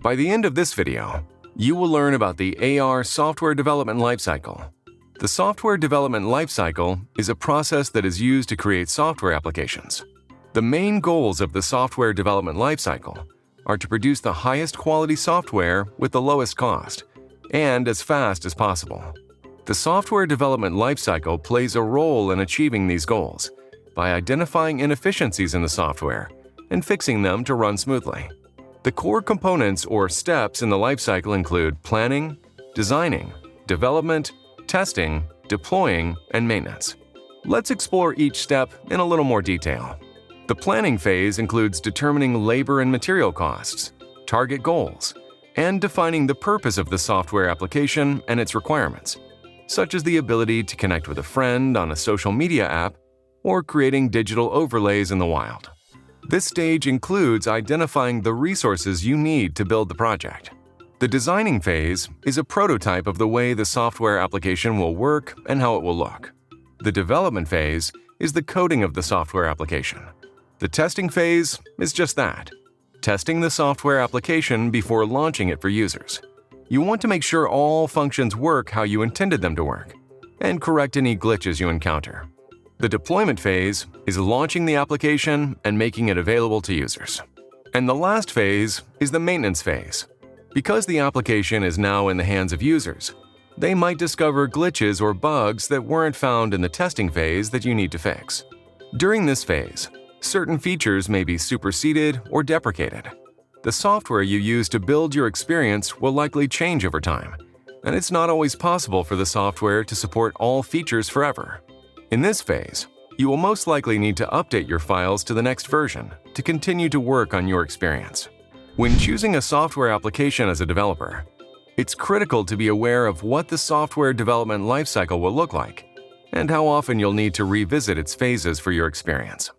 By the end of this video, you will learn about the AR software development lifecycle. The software development lifecycle is a process that is used to create software applications. The main goals of the software development lifecycle are to produce the highest quality software with the lowest cost and as fast as possible. The software development lifecycle plays a role in achieving these goals by identifying inefficiencies in the software and fixing them to run smoothly. The core components or steps in the lifecycle include planning, designing, development, testing, deploying, and maintenance. Let's explore each step in a little more detail. The planning phase includes determining labor and material costs, target goals, and defining the purpose of the software application and its requirements, such as the ability to connect with a friend on a social media app or creating digital overlays in the wild. This stage includes identifying the resources you need to build the project. The designing phase is a prototype of the way the software application will work and how it will look. The development phase is the coding of the software application. The testing phase is just that, testing the software application before launching it for users. You want to make sure all functions work how you intended them to work, and correct any glitches you encounter. The deployment phase is launching the application and making it available to users. And the last phase is the maintenance phase. Because the application is now in the hands of users, they might discover glitches or bugs that weren't found in the testing phase that you need to fix. During this phase, certain features may be superseded or deprecated. The software you use to build your experience will likely change over time, and it's not always possible for the software to support all features forever. In this phase, you will most likely need to update your files to the next version to continue to work on your experience. When choosing a software application as a developer, it's critical to be aware of what the software development lifecycle will look like and how often you'll need to revisit its phases for your experience.